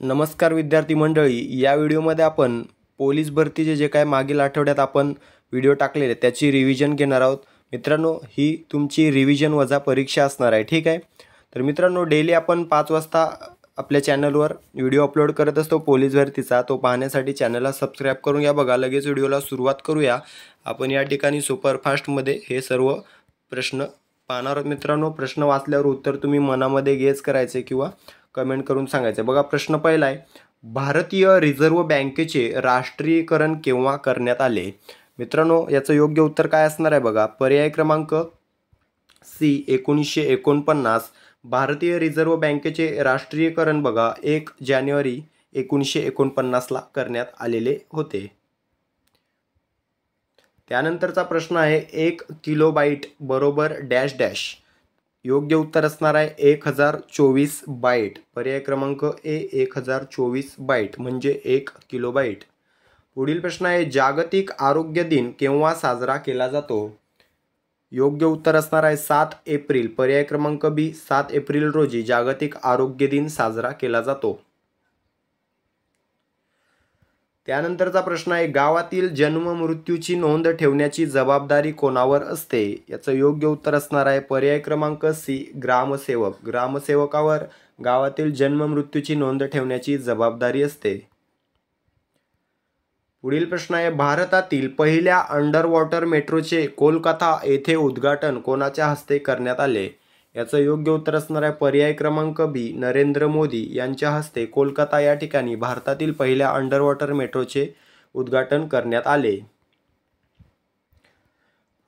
नमस्कार विद्यार्थी मंडळी, या व्हिडिओमध्ये आपण पोलीस भरतीचे जे काय मागील आठवड्यात आपण व्हिडिओ टाकलेले त्याची रिव्हिजन घेणार आहोत. मित्रांनो, ही तुमची रिव्हिजन वजा परीक्षा असणार आहे. ठीक आहे. तर मित्रांनो, डेली आपण 5 वाजता आपल्या चॅनलवर व्हिडिओ अपलोड करत असतो पोलीस भरतीचा. तो पाहण्यासाठी चॅनलला सबस्क्राईब करून घ्या. बघा, लगेच व्हिडिओला सुरुवात करूया. आपण या ठिकाणी सुपरफास्टमध्ये हे सर्व प्रश्न पाहणार आहोत. मित्रांनो, प्रश्न वाचल्यावर उत्तर तुम्ही मनामध्ये गेस करायचे किंवा कमेंट करून सांगायचं. बघा, प्रश्न पहिला आहे, भारतीय रिझर्व्ह बँकेचे राष्ट्रीयकरण केव्हा करण्यात आले? मित्रांनो, याचं योग्य उत्तर काय असणार आहे? बघा, पर्याय क्रमांक सी 1949. भारतीय रिझर्व्ह बँकेचे राष्ट्रीयकरण बघा 1 जानेवारी 1949ला करण्यात आलेले होते. त्यानंतरचा प्रश्न आहे, 1 किलोबाईट बरोबर डॅश डॅश. योग्य उत्तर असणार आहे 1024 बाईट. पर्याय क्रमांक ए 1024 बाईट म्हणजे 1 किलोबाईट. पुढील प्रश्न आहे, जागतिक आरोग्य दिन केव्हा साजरा केला जातो? योग्य उत्तर असणार आहे 7 एप्रिल. पर्याय क्रमांक बी 7 एप्रिल रोजी जागतिक आरोग्य दिन साजरा केला जातो. त्यानंतरचा प्रश्न आहे, गावातील जन्म मृत्यूची नोंद ठेवण्याची जबाबदारी कोणावर असते? याचं योग्य उत्तर असणार आहे पर्याय क्रमांक सी ग्रामसेवक. ग्रामसेवकावर गावातील जन्म मृत्यूची नोंद ठेवण्याची जबाबदारी असते. पुढील प्रश्न आहे, भारतातील पहिल्या अंडर वॉटर मेट्रोचे कोलकाता येथे उद्घाटन कोणाच्या हस्ते करण्यात आले? याचं योग्य उत्तर असणार आहे पर्याय क्रमांक बी नरेंद्र मोदी यांच्या हस्ते कोलकाता या ठिकाणी भारतातील पहिल्या अंडर वॉटर मेट्रोचे उद्घाटन करण्यात आले.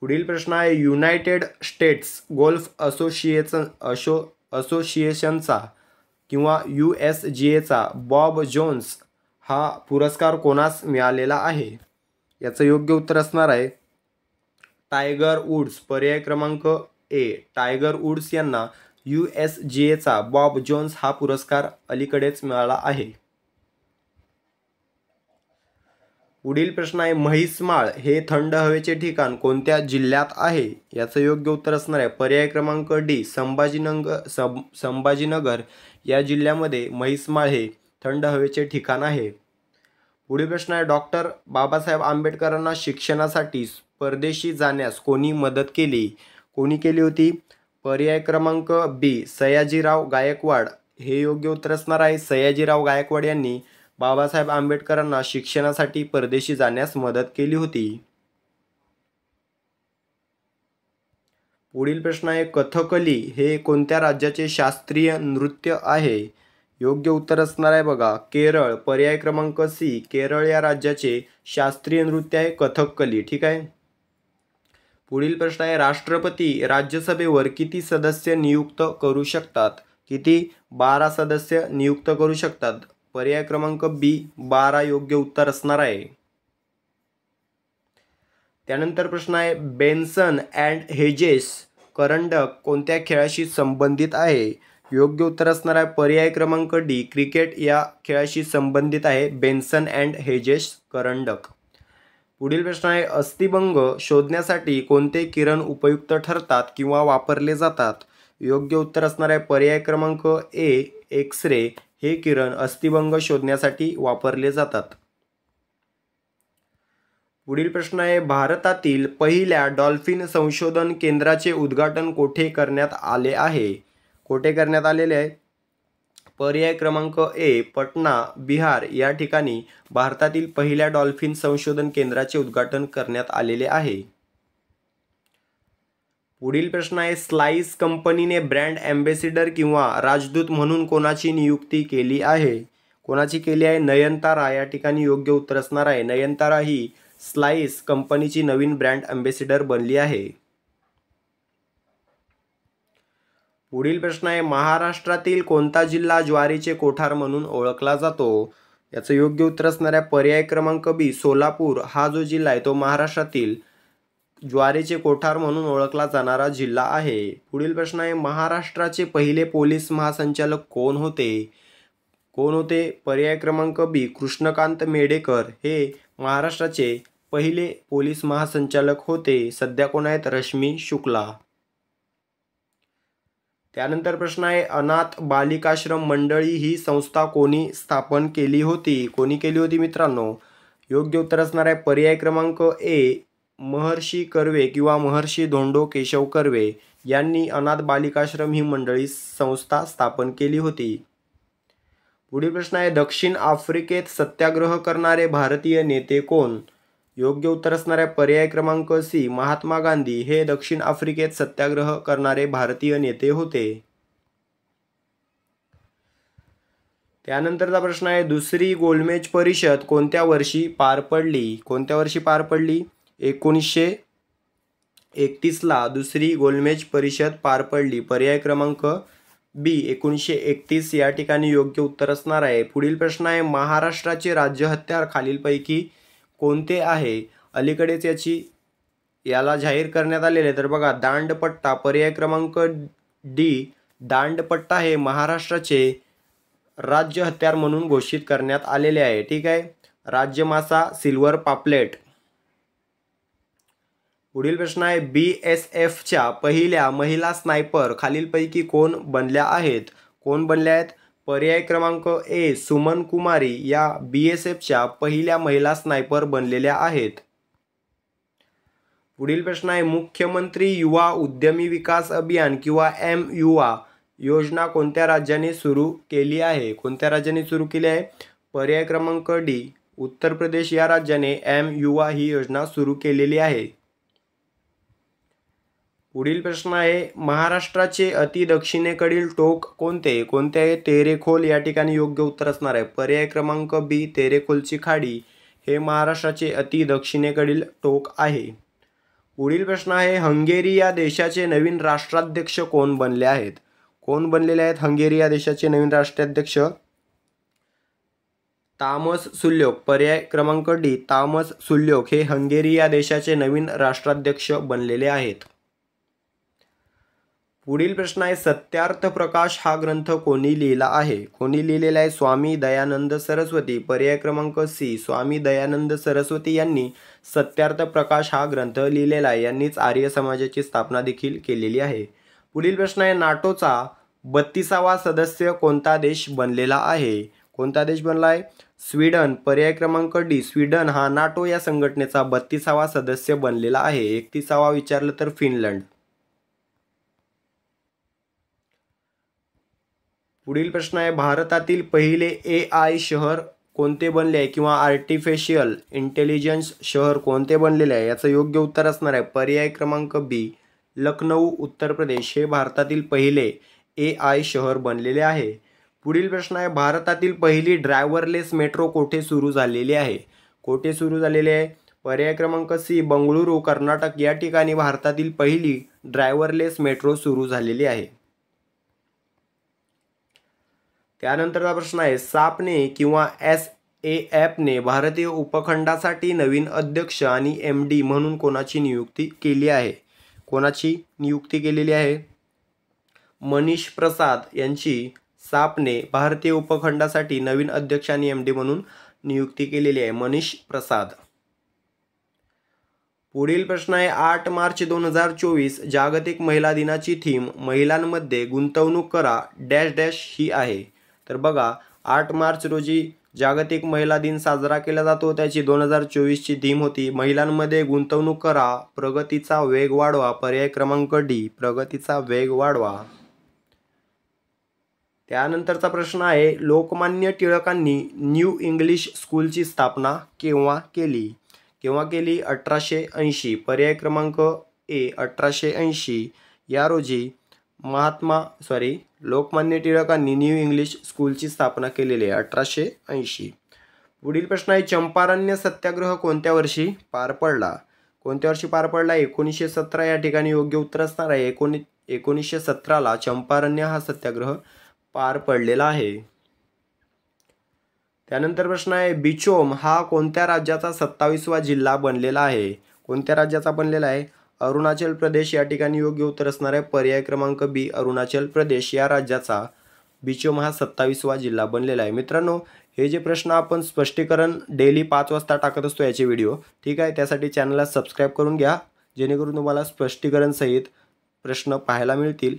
पुढील प्रश्न आहे, युनायटेड स्टेट्स गोल्फ असोसिएशनचा किंवा USGAचा बॉब जोन्स हा पुरस्कार कोणास मिळालेला आहे? याचं योग्य उत्तर असणार आहे टायगर वुड्स. पर्याय क्रमांक ए टायगर वुड्स यांना USGAचा बॉब जोन्स हा पुरस्कार अलीकडेच मिळाला आहे. पुढील प्रश्न आहे, म्हैसमाळ हे थंड हवेचे ठिकाण कोणत्या जिल्ह्यात आहे? याचं योग्य उत्तर असणार आहे पर्याय क्रमांक डी संभाजीनगर या जिल्ह्यामध्ये म्हैसमाळ हे थंड हवेचे ठिकाण आहे. पुढील प्रश्न आहे, डॉक्टर बाबासाहेब आंबेडकरांना शिक्षणासाठी परदेशी जाण्यास कोणी मदत केली? कोणी केली होती? पर्याय क्रमांक बी सयाजीराव गायकवाड हे योग्य उत्तर असणार आहे. सयाजीराव गायकवाड यांनी बाबासाहेब आंबेडकरांना शिक्षणासाठी परदेशी जाण्यास मदत केली होती. पुढील प्रश्न आहे, कथकली हे कोणत्या राज्याचे शास्त्रीय नृत्य आहे? योग्य उत्तर असणार आहे बघा केरळ. पर्याय क्रमांक सी केरळ या राज्याचे शास्त्रीय नृत्य आहे कथकली. ठीक आहे. पुढील प्रश्न आहे, राष्ट्रपती राज्यसभेवर किती सदस्य नियुक्त करू शकतात? किती? 12 सदस्य नियुक्त करू शकतात. पर्याय क्रमांक बी 12 योग्य उत्तर असणार आहे. त्यानंतर प्रश्न आहे, बेन्सन अँड हेजेस करंडक कोणत्या खेळाशी संबंधित आहे? योग्य उत्तर असणार आहे पर्याय क्रमांक डी क्रिकेट या खेळाशी संबंधित आहे बेन्सन अँड हेजेस करंडक. पुढील प्रश्न आहे, अस्थिभंग शोधण्यासाठी कोणते किरण उपयुक्त ठरतात किंवा वापरले जातात? योग्य उत्तर असणार आहे पर्याय क्रमांक ए एक्स-रे हे किरण अस्थिभंग शोधण्यासाठी वापरले जातात. पुढील प्रश्न आहे, भारतातील पहिल्या डॉल्फिन संशोधन केंद्राचे उद्घाटन कोठे करण्यात आले आहे? कोठे करण्यात आलेले आहे? पर्याय क्रमांक ए पटना बिहार या ठिकाणी भारतातील पहिल्या डॉल्फिन संशोधन केंद्राचे उद्घाटन करण्यात आलेले आहे. पुढील प्रश्न आहे, स्लाईस कंपनीने ब्रँड ॲम्बॅसिडर किंवा राजदूत म्हणून कोणाची नियुक्ती केली आहे? कोणाची केली आहे? नयनतारा या ठिकाणी योग्य उत्तर असणार आहे. नयनतारा ही स्लाईस कंपनीची नवीन ब्रँड ॲम्बॅसिडर बनली आहे. पुढील प्रश्न आहे, महाराष्ट्रातील कोणता जिल्हा ज्वारीचे कोठार म्हणून ओळखला जातो? याचं योग्य उत्तर असणार आहे पर्याय क्रमांक बी सोलापूर हा जो जिल्हा आहे तो महाराष्ट्रातील ज्वारीचे कोठार म्हणून ओळखला जाणारा जिल्हा आहे. पुढील प्रश्न आहे, महाराष्ट्राचे पहिले पोलीस महासंचालक कोण होते? कोण होते? पर्याय क्रमांक बी कृष्णकांत मेढेकर हे महाराष्ट्राचे पहिले पोलीस महासंचालक होते. सध्या कोण आहेत? रश्मी शुक्ला. त्यानंतर प्रश्न आहे, अनाथ बालिकाश्रम मंडळी ही संस्था कोणी स्थापन केली होती? कोणी केली होती मित्रांनो? योग्य उत्तर असणार आहे पर्याय क्रमांक ए, महर्षी कर्वे किंवा महर्षी धोंडो केशव कर्वे यांनी अनाथ बालिकाश्रम ही मंडळी संस्था स्थापन केली होती. पुढील प्रश्न आहे, दक्षिण आफ्रिकेत सत्याग्रह करणारे भारतीय नेते कोण? योग्य उत्तर असणार आहे पर्याय क्रमांक सी, महात्मा गांधी हे दक्षिण आफ्रिकेत सत्याग्रह करणारे भारतीय नेते होते. त्यानंतरचा प्रश्न आहे, दुसरी गोलमेज परिषद कोणत्या वर्षी पार पडली? कोणत्या वर्षी पार पडली? 1931 ला दुसरी गोलमेज परिषद पार पडली. पर्याय क्रमांक बी 1931 या ठिकाणी योग्य उत्तर असणार आहे. पुढील प्रश्न आहे, महाराष्ट्राचे राज्य हत्यार खालीलपैकी कोणते आहे? अलीकडेच याला जाहीर करण्यात आलेले. तर बघा, दांडपट्टा. पर्याय क्रमांक डी, दांडपट्टा हे महाराष्ट्राचे राज्य हत्यार म्हणून घोषित करण्यात आलेले आहे. ठीक आहे. राज्यमासा, सिल्वर पापलेट. पुढील प्रश्न आहे, BSFच्या पहिल्या महिला स्नायपर खालीलपैकी कोण बनल्या आहेत? कोण बनल्या आहेत? पर्याय क्रमांक ए, सुमन कुमारी या BSFच्या पहिल्या महिला स्नायपर बनलेल्या आहेत. पुढील प्रश्न आहे, मुख्यमंत्री युवा उद्यमी विकास अभियान किंवा MYUVA योजना कोणत्या राज्याने सुरू केली आहे? कोणत्या राज्याने सुरू केली आहे? पर्याय क्रमांक डी, उत्तर प्रदेश या राज्याने MYUVA ही योजना सुरू केलेली आहे. पुढील प्रश्न आहे, महाराष्ट्राचे अति दक्षिणेकडील टोक कोणते? कोणते आहे? तेरेखोल या ठिकाणी योग्य उत्तर असणार आहे. पर्याय क्रमांक बी, तेरेखोलची खाडी हे महाराष्ट्राचे अति दक्षिणेकडील टोक आहे. पुढील प्रश्न आहे, हंगेरी या देशाचे नवीन राष्ट्राध्यक्ष कोण बनले आहेत? कोण बनलेले आहेत हंगेरी या देशाचे नवीन राष्ट्राध्यक्ष? तामस सुल्योक. पर्याय क्रमांक डी, तामस सुल्योक हे हंगेरी या देशाचे नवीन राष्ट्राध्यक्ष बनलेले आहेत. पुढील प्रश्न आहे, सत्यार्थ प्रकाश हा ग्रंथ कोणी लिहिला आहे? कोणी लिहिलेला आहे? स्वामी दयानंद सरस्वती. पर्याय क्रमांक सी, स्वामी दयानंद सरस्वती यांनी सत्यार्थ प्रकाश हा ग्रंथ लिहिलेला आहे. यांनीच आर्य समाजाची स्थापना देखील केलेली आहे. पुढील प्रश्न आहे, नाटोचा 32वा सदस्य कोणता देश बनलेला आहे? कोणता देश बनला आहे? स्वीडन. पर्याय क्रमांक डी, स्वीडन हा नाटो या संघटनेचा 32वा सदस्य बनलेला आहे. 31वा विचारलं तर फिनलंड. पुढील प्रश्न आहे, भारतातील पहिले AI शहर कोणते बनले आहे किंवा आर्टिफिशियल इंटेलिजन्स शहर कोणते बनलेले आहे? याचं योग्य उत्तर असणार आहे पर्याय क्रमांक बी, लखनौ उत्तर प्रदेश हे भारतातील पहिले AI शहर बनलेले आहे. पुढील प्रश्न आहे, भारतातील पहिली ड्रायव्हरलेस मेट्रो कोठे सुरू झालेली आहे? कोठे सुरू झालेली आहे? पर्याय क्रमांक सी, बंगळुरू कर्नाटक या ठिकाणी भारतातील पहिली ड्रायव्हरलेस मेट्रो सुरू झालेली आहे. त्यानंतरचा प्रश्न आहे, सापने किंवा SAFने भारतीय उपखंडासाठी नवीन अध्यक्ष आणि MD म्हणून कोणाची नियुक्ती केली आहे? कोणाची नियुक्ती केलेली आहे? मनीष प्रसाद यांची सापने भारतीय उपखंडासाठी नवीन अध्यक्ष आणि MD म्हणून नियुक्ती केलेली आहे. मनीष प्रसाद. पुढील प्रश्न आहे, 8 मार्च 2024 जागतिक महिला दिनाची थीम महिलांमध्ये गुंतवणूक करा डॅश डॅश ही आहे. तर बघा, 8 मार्च रोजी जागतिक महिला दिन साजरा केला जातो. त्याची 2024ची थीम होती महिलांमध्ये गुंतवणूक करा, प्रगतीचा वेग वाढवा. पर्याय क्रमांक डी, प्रगतीचा वेग वाढवा. त्यानंतरचा प्रश्न आहे, लोकमान्य टिळकांनी न्यू इंग्लिश स्कूलची स्थापना केव्हा केली? केव्हा केली? 1880. पर्याय क्रमांक ए, 1880 या रोजी लोकमान्य टिळकांनी न्यू इंग्लिश स्कूलची स्थापना केलेली आहे 1880. पुढील प्रश्न आहे, चंपारण्य सत्याग्रह कोणत्या वर्षी पार पडला? कोणत्या वर्षी पार पडला? 1917 या ठिकाणी योग्य उत्तर असणार आहे. 1917ला चंपारण्य हा सत्याग्रह पार पडलेला आहे. त्यानंतर प्रश्न आहे, बिचोम हा कोणत्या राज्याचा 27वा जिल्हा बनलेला आहे? कोणत्या राज्याचा बनलेला आहे? अरुणाचल प्रदेश या ठिकाणी योग्य उत्तर असणार आहे. पर्याय क्रमांक बी, अरुणाचल प्रदेश या राज्याचा बिचोम हा 27वा जिल्हा बनलेला आहे. मित्रांनो, हे जे प्रश्न आपण स्पष्टीकरण डेली 5 वाजता टाकत असतो याचे व्हिडिओ, ठीक आहे, त्यासाठी चॅनलला सबस्क्राईब करून घ्या जेणेकरून तुम्हाला स्पष्टीकरण सहित प्रश्न पाहायला मिळतील.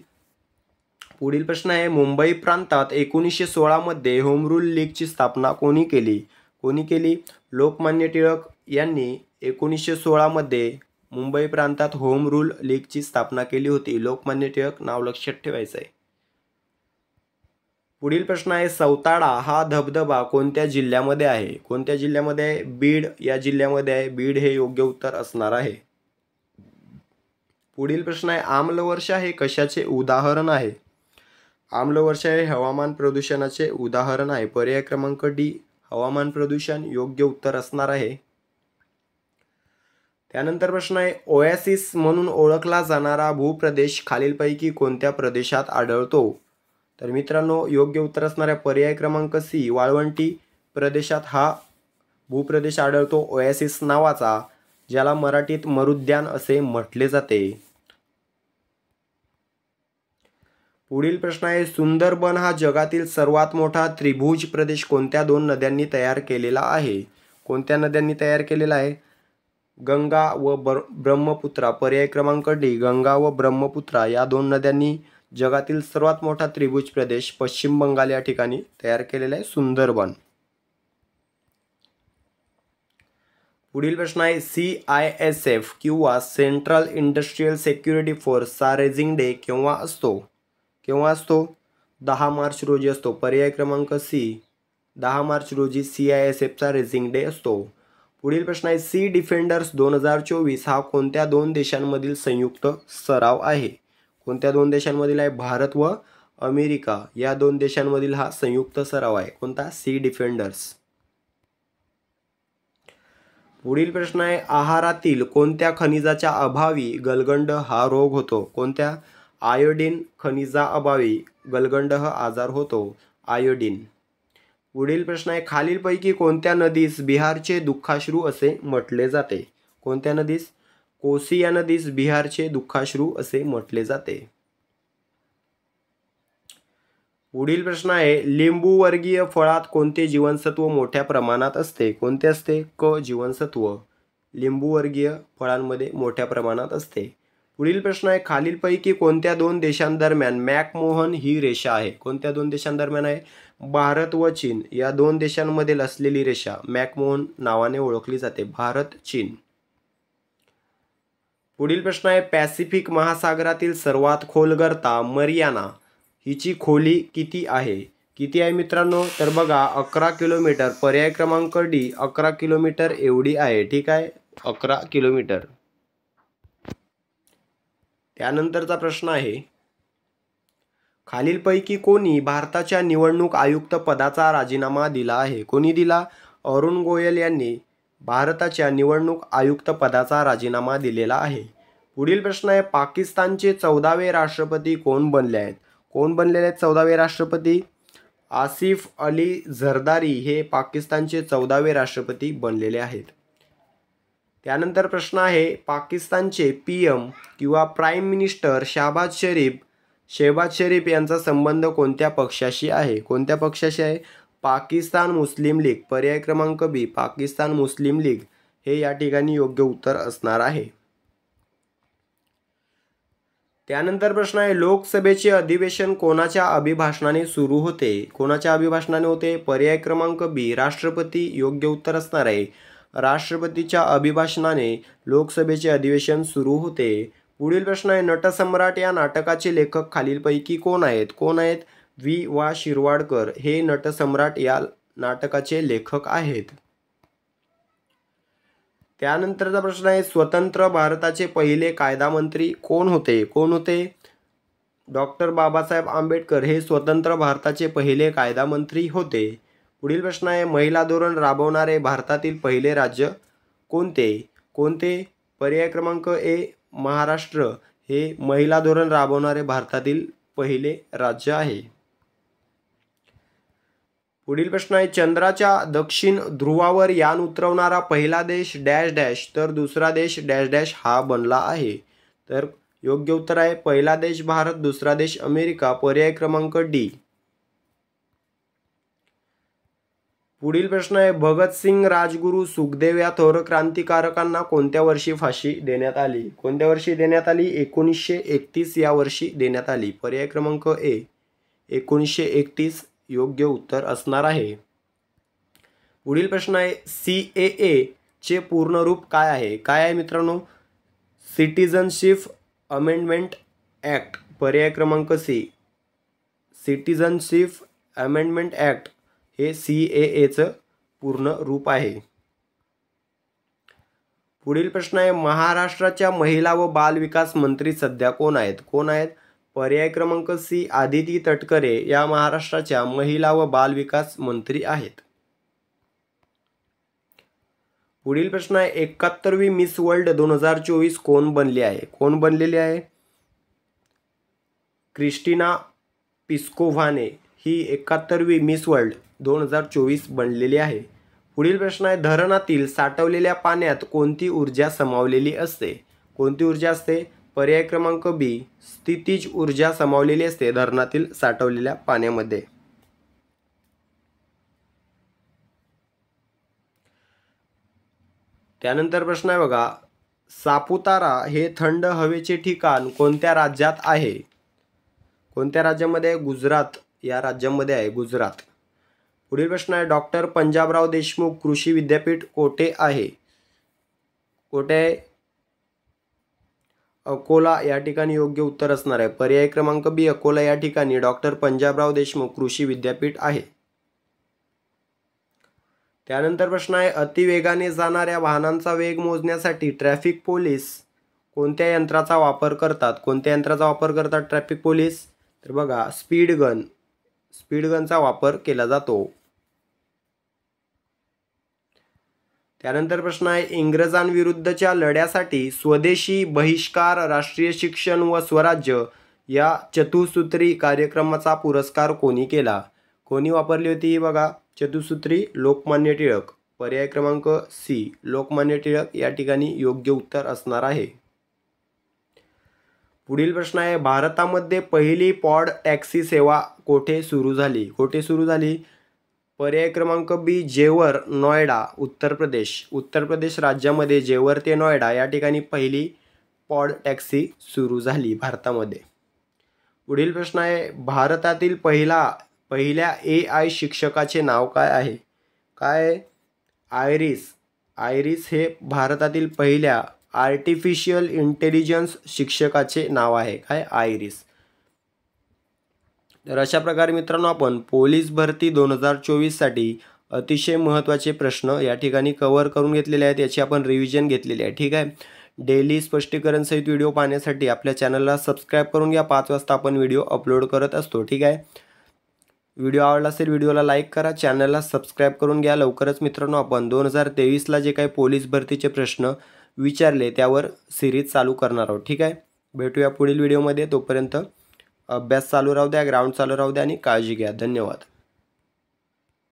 पुढील प्रश्न आहे, मुंबई प्रांतात 1916 मध्ये होम रूल लीगची स्थापना कोणी केली? कोणी केली? लोकमान्य टिळक यांनी 1916 मध्ये मुंबई प्रांतात होम रूल लीगची स्थापना केली होती. लोकमान्य टिळक नाव लक्षात ठेवायचं आहे. पुढील प्रश्न आहे, सौताडा हा धबधबा कोणत्या जिल्ह्यामध्ये आहे? कोणत्या जिल्ह्यामध्ये आहे? बीड या जिल्ह्यामध्ये आहे. बीड हे योग्य उत्तर असणार आहे. पुढील प्रश्न आहे, आम्लवर्षा हे कशाचे उदाहरण आहे? आम्लवर्षा हे हवामान प्रदूषणाचे उदाहरण आहे. पर्याय क्रमांक डी हवामान प्रदूषण योग्य उत्तर असणार आहे. त्यानंतर प्रश्न आहे, ओएसिस म्हणून ओळखला जाणारा भूप्रदेश खालीलपैकी कोणत्या प्रदेशात आढळतो? तर मित्रांनो, योग्य उत्तर असणाऱ्या पर्याय क्रमांक सी वाळवंटी प्रदेशात हा भूप्रदेश आढळतो ओएसिस नावाचा, ज्याला मराठीत मरुद्यान असे म्हटले जाते. पुढील प्रश्न आहे, सुंदरबन हा जगातील सर्वात मोठा त्रिभुज प्रदेश कोणत्या दोन नद्यांनी तयार केलेला आहे? कोणत्या नद्यांनी तयार केलेला आहे? गंगा व ब्रह्मपुत्रा. पर्याय क्रमांक डी गंगा व ब्रह्मपुत्रा या दोन नद्यांनी जगातील सर्वात मोठा त्रिभुज प्रदेश पश्चिम बंगाल या ठिकाणी तयार केलेला आहे, सुंदरबन. पुढील प्रश्न आहे, CISF किंवा सेंट्रल इंडस्ट्रियल सिक्युरिटी फोर्सचा रेझिंग डे केव्हा असतो? केव्हा असतो? 10 मार्च रोजी असतो. पर्याय क्रमांक सी 10 मार्च रोजी CISFचा रेझिंग डे असतो. पुढील प्रश्न आहे, सी डिफेंडर्स 2024 हा कोणत्या दोन देशांमधील संयुक्त सराव आहे? कोणत्या दोन देशांमधील आहे? भारत व अमेरिका या दोन देशांमधील हा संयुक्त सराव आहे. कोणता? Sea defenders. पुढील प्रश्न आहे, आहारातील कोणत्या खनिजाच्या अभावी गलगंड हा रोग होतो? कोणत्या? आयोडीन खनिजा अभावी गलगंड हा आजार होतो, आयोडीन. पुढील प्रश्न आहे, खालीलपैकी कोणत्या नदीस बिहारचे दुःखाश्रू असे म्हटले जाते? कोणत्या नदीस? कोसी या नदीस बिहारचे दुःखाश्रू असे म्हटले जाते. पुढील प्रश्न आहे, लिंबू वर्गीय फळात कोणते जीवनसत्व मोठ्या प्रमाणात असते? कोणते असते? क जीवनसत्व लिंबू वर्गीय फळांमध्ये मोठ्या प्रमाणात असते. पुढील प्रश्न आहे, खालीलपैकी कोणत्या दोन देशांदरम्यान मॅकमोहन ही रेषा आहे? कोणत्या दोन देशांदरम्यान आहे? भारत व चीन या दोन देशांमधील असलेली रेषा मॅकमोहन नावाने ओळखली जाते. भारत चीन. पुढील प्रश्न आहे, पॅसिफिक महासागरातील सर्वात खोल गर्ता मरियाना हिची खोली किती आहे? किती आहे मित्रांनो? तर बघा 11 किलोमीटर. पर्याय क्रमांक डी 11 किलोमीटर एवढी आहे. ठीक आहे, 11 किलोमीटर. त्यानंतरचा प्रश्न आहे, खालीलपैकी कोणी भारताच्या निवडणूक आयुक्त पदाचा राजीनामा दिला आहे? कोणी दिला? अरुण गोयल यांनी भारताच्या निवडणूक आयुक्त पदाचा राजीनामा दिलेला आहे. पुढील प्रश्न आहे, पाकिस्तानचे 14वे राष्ट्रपती कोण बनले आहेत? कोण बनलेले आहेत 14वे राष्ट्रपती? आसिफ अली झरदारी हे पाकिस्तानचे 14वे राष्ट्रपती बनलेले आहेत. त्यानंतर प्रश्न आहे, पाकिस्तानचे PM किंवा प्राईम मिनिस्टर शहबाज शरीफ यांचा संबंध कोणत्या पक्षाशी आहे? कोणत्या पक्षाशी आहे? पाकिस्तान मुस्लिम लीग. पर्याय क्रमांक बी पाकिस्तान मुस्लिम लीग हे या ठिकाणी योग्य उत्तर असणार आहे. त्यानंतर प्रश्न आहे, लोकसभेचे अधिवेशन कोणाच्या अभिभाषणाने सुरू होते? कोणाच्या अभिभाषणाने होते? पर्याय क्रमांक बी राष्ट्रपती योग्य उत्तर असणार आहे. राष्ट्रपतीच्या अभिभाषणाने लोकसभेचे अधिवेशन सुरू होते. पुढील प्रश्न आहे, नटसम्राट या नाटकाचे लेखक खालीलपैकी कोण आहेत? कोण आहेत? वा शिरवाडकर हे नटसम्राट या नाटकाचे लेखक आहेत. त्यानंतरचा प्रश्न आहे, स्वतंत्र भारताचे पहिले कायदामंत्री कोण होते? कोण होते? डॉक्टर बाबासाहेब आंबेडकर हे स्वतंत्र भारताचे पहिले कायदामंत्री होते. पुढील प्रश्न आहे, महिला धोरण राबवणारे भारतातील पहिले राज्य कोणते? कोणते? पर्याय क्रमांक ए महाराष्ट्र हे महिला धोरण राबवणारे भारतातील पहिले राज्य आहे. पुढील प्रश्न आहे, चंद्राच्या दक्षिण ध्रुवावर यान उतरवणारा पहिला देश डॅश डॅश तर दुसरा देश डॅश डॅश हा बनला आहे. तर योग्य उत्तर आहे पहिला देश भारत, दुसरा देश अमेरिका. पर्याय क्रमांक डी. पुढील प्रश्न आहे, भगतसिंग, राजगुरू, सुखदेव या थोर क्रांतिकारकांना कोणत्या वर्षी फाशी देण्यात आली? कोणत्या वर्षी देण्यात आली? 1931 या वर्षी देण्यात आली. पर्याय क्रमांक ए 1931 योग्य उत्तर असणार आहे. पुढील प्रश्न आहे, CAA चे पूर्ण रूप काय आहे? काय आहे मित्रांनो? Citizenship amendment act. पर्याय क्रमांक सी सिटिझनशिप अमेंडमेंट ॲक्ट हे CAAचं पूर्ण रूप आहे. पुढील प्रश्न आहे, महाराष्ट्राच्या महिला व बाल विकास मंत्री सध्या कोण आहेत? कोण आहेत? पर्याय क्रमांक सी आदिती तटकरे या महाराष्ट्राच्या महिला व बाल विकास मंत्री आहेत. पुढील प्रश्न आहे, 71वी मिस वर्ल्ड 2024 कोण बनली आहे? कोण बनलेली आहे? क्रिस्टिना पिस्कोव्हाने ही 71वी मिस वर्ल्ड 2024 बनलेली आहे. पुढील प्रश्न आहे, धरणातील साठवलेल्या पाण्यात कोणती ऊर्जा समावलेली असते? कोणती ऊर्जा असते? पर्याय क्रमांक बी स्थितीज ऊर्जा समावलेली असते धरणातील साठवलेल्या पाण्यामध्ये. त्यानंतर प्रश्न आहे बघा, सापुतारा हे थंड हवेचे ठिकाण कोणत्या राज्यात आहे? कोणत्या राज्यामध्ये? गुजरात या राज्यामध्ये आहे, गुजरात. पुढील प्रश्न आहे, डॉक्टर पंजाबराव देशमुख कृषी विद्यापीठ कोठे आहे? कोठे आहे? अकोला या ठिकाणी योग्य उत्तर असणार आहे. पर्याय क्रमांक बी अकोला या ठिकाणी डॉक्टर पंजाबराव देशमुख कृषी विद्यापीठ आहे. त्यानंतर प्रश्न आहे, अतिवेगाने जाणाऱ्या वाहनांचा वेग मोजण्यासाठी ट्रॅफिक पोलीस कोणत्या यंत्राचा वापर करतात? कोणत्या यंत्राचा वापर करतात ट्रॅफिक पोलीस? तर बघा, स्पीड गनचा वापर केला जातो. त्यानंतर प्रश्न आहे, इंग्रजांविरुद्धच्या लढ्यासाठी स्वदेशी, बहिष्कार, राष्ट्रीय शिक्षण व स्वराज्य या चतुसूत्री कार्यक्रमाचा पुरस्कार कोणी केला? कोणी वापरली होती? बघा, चतुसूत्री लोकमान्य टिळक. पर्याय क्रमांक सी लोकमान्य टिळक या ठिकाणी योग्य उत्तर असणार आहे. पुढील प्रश्न आहे, भारतामध्ये पहिली पॉड टॅक्सी सेवा कोठे सुरू झाली? कोठे सुरू झाली? पर्याय क्रमांक बी जेवर, नोएडा, उत्तर प्रदेश राज्यामध्ये जेवर ते नोएडा या ठिकाणी पहिली पॉड टॅक्सी सुरू झाली भारतामध्ये. पुढील प्रश्न आहे, भारतातील पहिल्या AI शिक्षकाचे नाव काय आहे? काय? आयरिस हे भारतातील पहिल्या आर्टिफिशियल इंटेलिजन्स शिक्षकाचे नाव आहे. काय? आयरिस. तर अशा प्रकारे मित्रांनो आपण पोलीस भरती 2024 साठी अतिशय महत्त्वाचे प्रश्न या ठिकाणी कव्हर करून घेतलेले आहेत. याची आपण रिव्हिजन घेतलेली आहे. ठीक आहे. डेली स्पष्टीकरण सहित व्हिडिओ पाहण्यासाठी आपल्या चॅनलला सबस्क्राईब करून घ्या. 5 वाजता आपण व्हिडिओ अपलोड करत असतो. ठीक आहे. व्हिडिओ आवडला असेल व्हिडिओला लाईक करा, चॅनलला सबस्क्राईब करून घ्या. लवकरच मित्रांनो आपण 2023ला जे काही पोलीस भरतीचे प्रश्न विचारले त्यावर सिरीज चालू करणार आहोत. ठीक आहे. भेटूया पुढील व्हिडिओमध्ये. तोपर्यंत अभ्यास चालू राहू द्या, ग्राउंड चालू राहू द्या आणि काळजी घ्या. धन्यवाद.